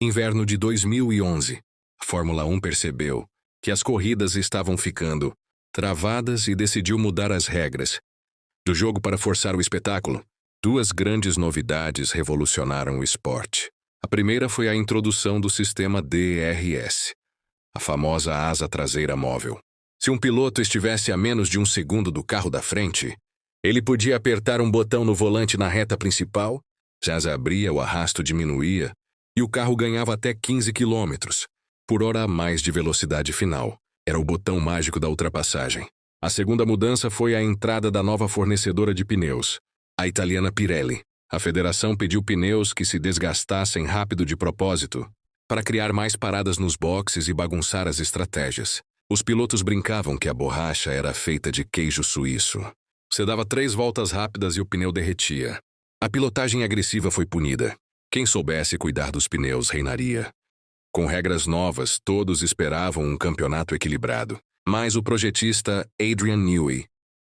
Inverno de 2011. A Fórmula 1 percebeu que as corridas estavam ficando travadas e decidiu mudar as regras do jogo para forçar o espetáculo. Duas grandes novidades revolucionaram o esporte. A primeira foi a introdução do sistema DRS, a famosa asa traseira móvel. Se um piloto estivesse a menos de um segundo do carro da frente, ele podia apertar um botão no volante na reta principal, já asa abria, o arrasto diminuía e o carro ganhava até 15 km por hora a mais de velocidade final. Era o botão mágico da ultrapassagem. A segunda mudança foi a entrada da nova fornecedora de pneus, a italiana Pirelli. A federação pediu pneus que se desgastassem rápido de propósito, para criar mais paradas nos boxes e bagunçar as estratégias. Os pilotos brincavam que a borracha era feita de queijo suíço. Você dava 3 voltas rápidas e o pneu derretia. A pilotagem agressiva foi punida. Quem soubesse cuidar dos pneus reinaria. Com regras novas, todos esperavam um campeonato equilibrado. Mas o projetista Adrian Newey,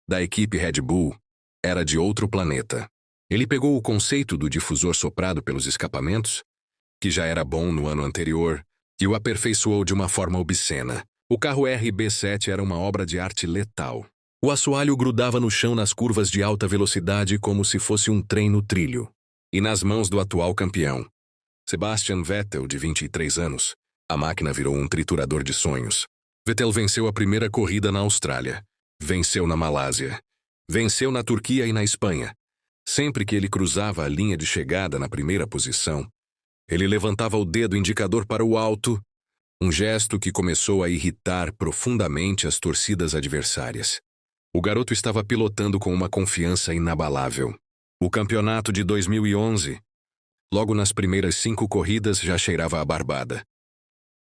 da equipe Red Bull, era de outro planeta. Ele pegou o conceito do difusor soprado pelos escapamentos, que já era bom no ano anterior, e o aperfeiçoou de uma forma obscena. O carro RB7 era uma obra de arte letal. O assoalho grudava no chão nas curvas de alta velocidade como se fosse um trem no trilho. E nas mãos do atual campeão, Sebastian Vettel, de 23 anos, a máquina virou um triturador de sonhos. Vettel venceu a primeira corrida na Austrália, venceu na Malásia, venceu na Turquia e na Espanha. Sempre que ele cruzava a linha de chegada na primeira posição, ele levantava o dedo indicador para o alto, um gesto que começou a irritar profundamente as torcidas adversárias. O garoto estava pilotando com uma confiança inabalável. O campeonato de 2011, logo nas primeiras 5 corridas, já cheirava a barbada.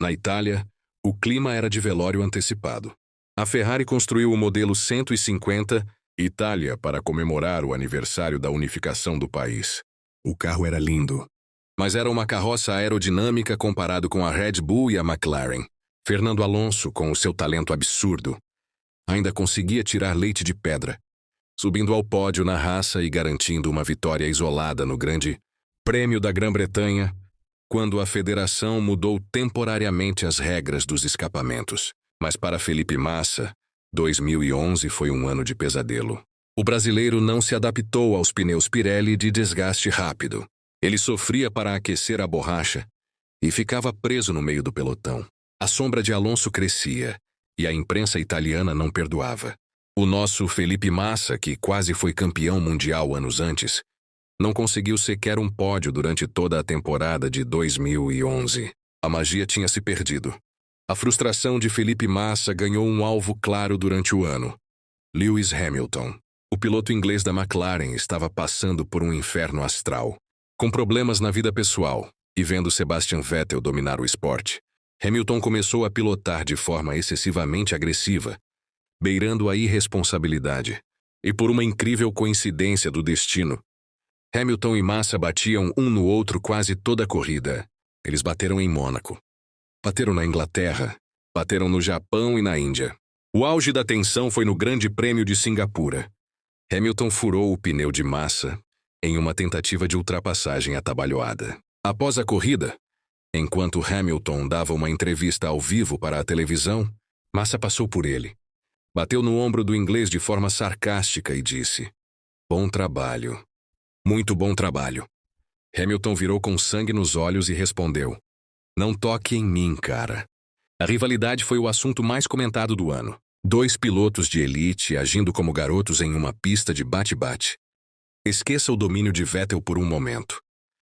Na Itália, o clima era de velório antecipado. A Ferrari construiu o modelo 150 Itália para comemorar o aniversário da unificação do país. O carro era lindo, mas era uma carroça aerodinâmica comparado com a Red Bull e a McLaren. Fernando Alonso, com o seu talento absurdo, ainda conseguia tirar leite de pedra, subindo ao pódio na raça e garantindo uma vitória isolada no Grande Prêmio da Grã-Bretanha, quando a federação mudou temporariamente as regras dos escapamentos. Mas para Felipe Massa, 2011 foi um ano de pesadelo. O brasileiro não se adaptou aos pneus Pirelli de desgaste rápido. Ele sofria para aquecer a borracha e ficava preso no meio do pelotão. A sombra de Alonso crescia e a imprensa italiana não perdoava. O nosso Felipe Massa, que quase foi campeão mundial anos antes, não conseguiu sequer um pódio durante toda a temporada de 2011. A magia tinha se perdido. A frustração de Felipe Massa ganhou um alvo claro durante o ano. Lewis Hamilton. O piloto inglês da McLaren estava passando por um inferno astral. Com problemas na vida pessoal e vendo Sebastian Vettel dominar o esporte, Hamilton começou a pilotar de forma excessivamente agressiva, beirando a irresponsabilidade. E por uma incrível coincidência do destino, Hamilton e Massa batiam um no outro quase toda a corrida. Eles bateram em Mônaco, bateram na Inglaterra, bateram no Japão e na Índia. O auge da tensão foi no Grande Prêmio de Singapura. Hamilton furou o pneu de Massa em uma tentativa de ultrapassagem atabalhoada. Após a corrida, enquanto Hamilton dava uma entrevista ao vivo para a televisão, Massa passou por ele, bateu no ombro do inglês de forma sarcástica e disse: "Bom trabalho. Muito bom trabalho." Hamilton virou com sangue nos olhos e respondeu: "Não toque em mim, cara." A rivalidade foi o assunto mais comentado do ano. 2 pilotos de elite agindo como garotos em uma pista de bate-bate. Esqueça o domínio de Vettel por um momento.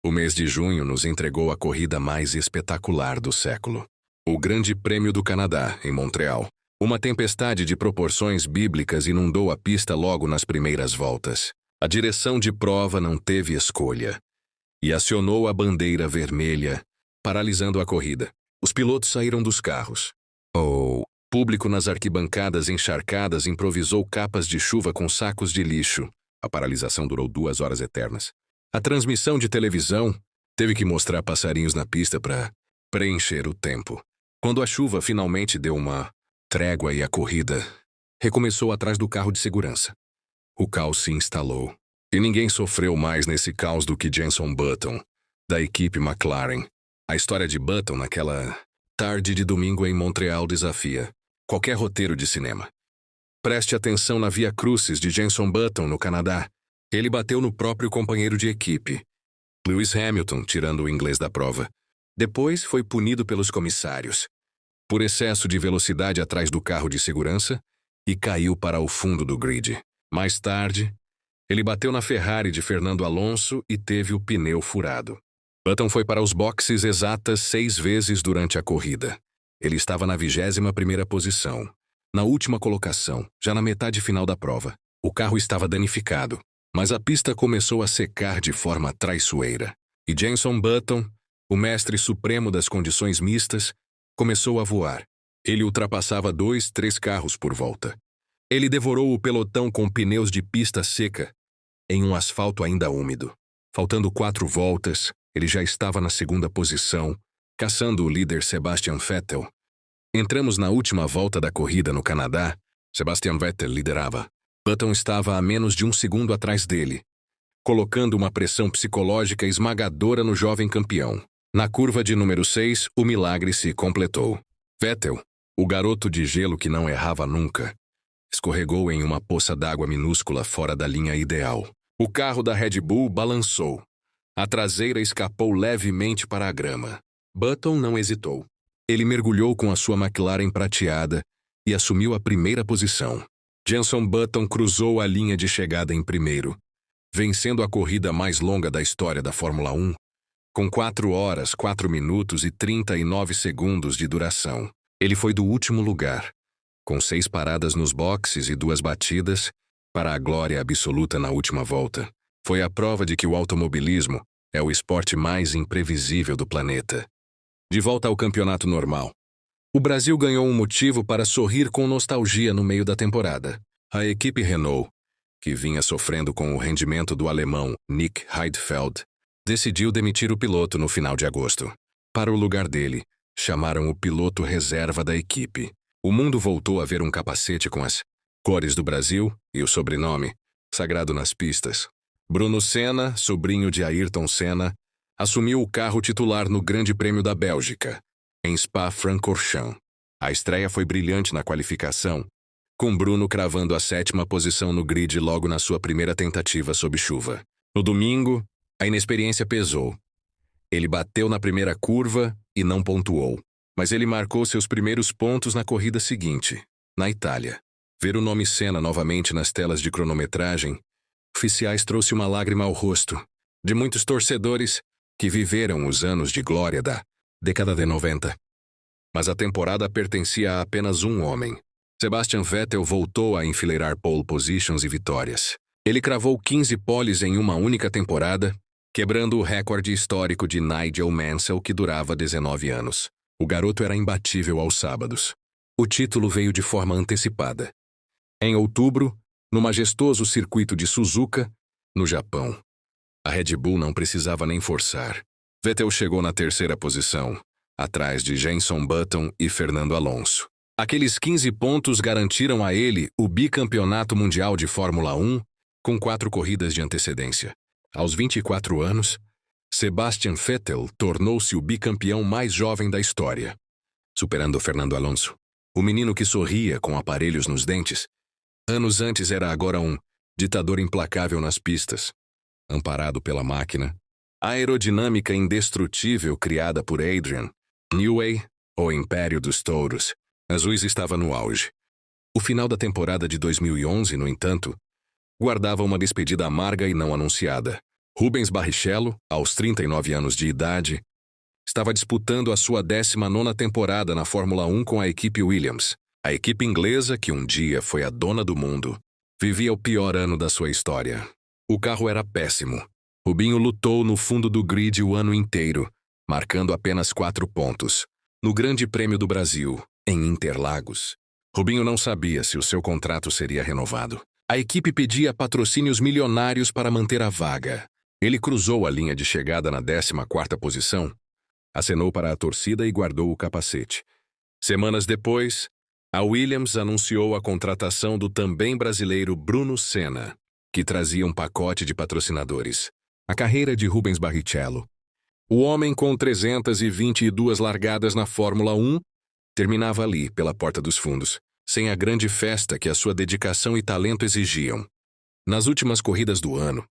O mês de junho nos entregou a corrida mais espetacular do século. O Grande Prêmio do Canadá, em Montreal. Uma tempestade de proporções bíblicas inundou a pista logo nas primeiras voltas. A direção de prova não teve escolha e acionou a bandeira vermelha, paralisando a corrida. Os pilotos saíram dos carros. O público nas arquibancadas encharcadas improvisou capas de chuva com sacos de lixo. A paralisação durou 2 horas eternas. A transmissão de televisão teve que mostrar passarinhos na pista para preencher o tempo. Quando a chuva finalmente deu uma trégua e a corrida recomeçou atrás do carro de segurança, o caos se instalou. E ninguém sofreu mais nesse caos do que Jenson Button, da equipe McLaren. A história de Button naquela tarde de domingo em Montreal desafia qualquer roteiro de cinema. Preste atenção na Via Crucis de Jenson Button, no Canadá. Ele bateu no próprio companheiro de equipe, Lewis Hamilton, tirando o inglês da prova. Depois foi punido pelos comissários por excesso de velocidade atrás do carro de segurança e caiu para o fundo do grid. Mais tarde, ele bateu na Ferrari de Fernando Alonso e teve o pneu furado. Button foi para os boxes exatas 6 vezes durante a corrida. Ele estava na 21ª posição. Na última colocação, já na metade final da prova, o carro estava danificado, mas a pista começou a secar de forma traiçoeira. E Jenson Button, o mestre supremo das condições mistas, começou a voar. Ele ultrapassava 2, 3 carros por volta. Ele devorou o pelotão com pneus de pista seca em um asfalto ainda úmido. Faltando 4 voltas, ele já estava na 2ª posição, caçando o líder Sebastian Vettel. Entramos na última volta da corrida no Canadá. Sebastian Vettel liderava. Button estava a menos de 1 segundo atrás dele, colocando uma pressão psicológica esmagadora no jovem campeão. Na curva de número 6, o milagre se completou. Vettel, o garoto de gelo que não errava nunca, escorregou em uma poça d'água minúscula fora da linha ideal. O carro da Red Bull balançou. A traseira escapou levemente para a grama. Button não hesitou. Ele mergulhou com a sua McLaren prateada e assumiu a 1ª posição. Jenson Button cruzou a linha de chegada em primeiro, vencendo a corrida mais longa da história da Fórmula 1, com 4 horas, 4 minutos e 39 segundos de duração. Ele foi do último lugar, com 6 paradas nos boxes e 2 batidas, para a glória absoluta na última volta. Foi a prova de que o automobilismo é o esporte mais imprevisível do planeta. De volta ao campeonato normal, o Brasil ganhou um motivo para sorrir com nostalgia no meio da temporada. A equipe Renault, que vinha sofrendo com o rendimento do alemão Nick Heidfeld, decidiu demitir o piloto no final de agosto. Para o lugar dele, chamaram o piloto reserva da equipe. O mundo voltou a ver um capacete com as cores do Brasil e o sobrenome, sagrado nas pistas. Bruno Senna, sobrinho de Ayrton Senna, assumiu o carro titular no Grande Prêmio da Bélgica, em Spa-Francorchamps. A estreia foi brilhante na qualificação, com Bruno cravando a 7ª posição no grid logo na sua primeira tentativa sob chuva. No domingo, a inexperiência pesou. Ele bateu na primeira curva e não pontuou, mas ele marcou seus primeiros pontos na corrida seguinte, na Itália. Ver o nome Senna novamente nas telas de cronometragem oficiais trouxe uma lágrima ao rosto de muitos torcedores que viveram os anos de glória da década de 90. Mas a temporada pertencia a apenas um homem. Sebastian Vettel voltou a enfileirar pole positions e vitórias. Ele cravou 15 poles em uma única temporada, quebrando o recorde histórico de Nigel Mansell, que durava 19 anos. O garoto era imbatível aos sábados. O título veio de forma antecipada. Em outubro, no majestoso circuito de Suzuka, no Japão. A Red Bull não precisava nem forçar. Vettel chegou na 3ª posição, atrás de Jenson Button e Fernando Alonso. Aqueles 15 pontos garantiram a ele o bicampeonato mundial de Fórmula 1, com 4 corridas de antecedência. Aos 24 anos, Sebastian Vettel tornou-se o bicampeão mais jovem da história, superando Fernando Alonso. O menino que sorria com aparelhos nos dentes, anos antes era agora um ditador implacável nas pistas. Amparado pela máquina, a aerodinâmica indestrutível criada por Adrian Newey, o Império dos Touros, azuis estava no auge. O final da temporada de 2011, no entanto, guardava uma despedida amarga e não anunciada. Rubens Barrichello, aos 39 anos de idade, estava disputando a sua 19ª temporada na Fórmula 1 com a equipe Williams. A equipe inglesa, que um dia foi a dona do mundo, vivia o pior ano da sua história. O carro era péssimo. Rubinho lutou no fundo do grid o ano inteiro, marcando apenas 4 pontos. No Grande Prêmio do Brasil, em Interlagos, Rubinho não sabia se o seu contrato seria renovado. A equipe pedia patrocínios milionários para manter a vaga. Ele cruzou a linha de chegada na 14ª posição, acenou para a torcida e guardou o capacete. Semanas depois, a Williams anunciou a contratação do também brasileiro Bruno Senna, que trazia um pacote de patrocinadores. A carreira de Rubens Barrichello O homem com 322 largadas na Fórmula 1 terminava ali, pela porta dos fundos, sem a grande festa que a sua dedicação e talento exigiam. Nas últimas corridas do ano,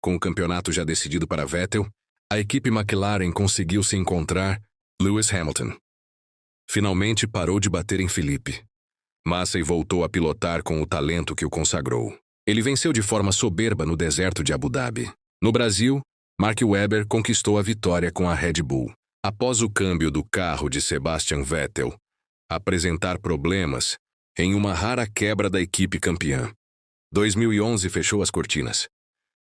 com o campeonato já decidido para Vettel, a equipe McLaren conseguiu se encontrar Lewis Hamilton. Finalmente parou de bater em Felipe Massa e voltou a pilotar com o talento que o consagrou. Ele venceu de forma soberba no deserto de Abu Dhabi. No Brasil, Mark Webber conquistou a vitória com a Red Bull. Após o câmbio do carro de Sebastian Vettel apresentar problemas em uma rara quebra da equipe campeã, 2011 fechou as cortinas.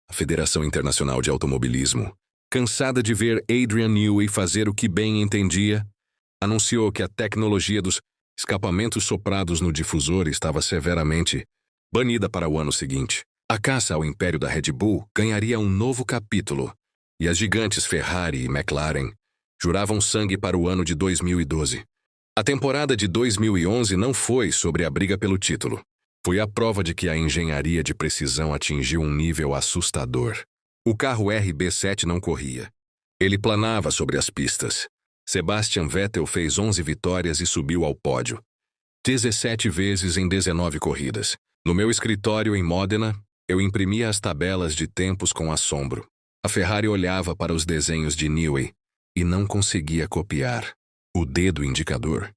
A Federação Internacional de Automobilismo, cansada de ver Adrian Newey fazer o que bem entendia, anunciou que a tecnologia dos escapamentos soprados no difusor estava severamente banida para o ano seguinte. A caça ao império da Red Bull ganharia um novo capítulo, e as gigantes Ferrari e McLaren juravam sangue para o ano de 2012. A temporada de 2011 não foi sobre a briga pelo título. Foi a prova de que a engenharia de precisão atingiu um nível assustador. O carro RB7 não corria. Ele planava sobre as pistas. Sebastian Vettel fez 11 vitórias e subiu ao pódio, 17 vezes em 19 corridas. No meu escritório em Modena, eu imprimia as tabelas de tempos com assombro. A Ferrari olhava para os desenhos de Newey e não conseguia copiar. O dedo indicador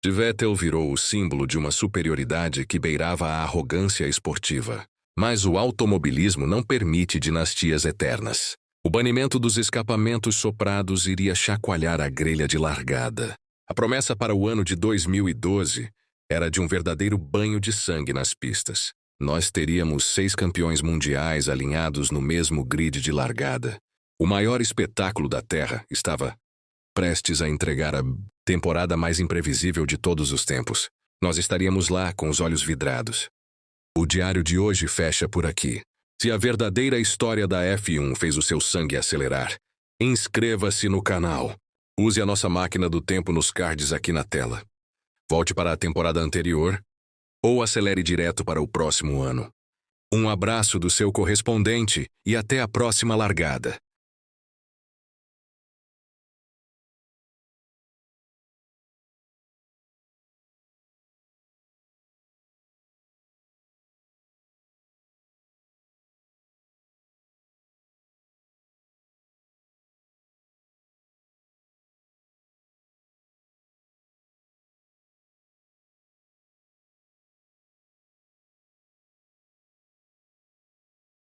de Vettel virou o símbolo de uma superioridade que beirava a arrogância esportiva. Mas o automobilismo não permite dinastias eternas. O banimento dos escapamentos soprados iria chacoalhar a grelha de largada. A promessa para o ano de 2012 era de um verdadeiro banho de sangue nas pistas. Nós teríamos 6 campeões mundiais alinhados no mesmo grid de largada. O maior espetáculo da Terra estava prestes a entregar a temporada mais imprevisível de todos os tempos. Nós estaríamos lá com os olhos vidrados. O diário de hoje fecha por aqui. Se a verdadeira história da F1 fez o seu sangue acelerar, inscreva-se no canal. Use a nossa máquina do tempo nos cards aqui na tela. Volte para a temporada anterior ou acelere direto para o próximo ano. Um abraço do seu correspondente e até a próxima largada.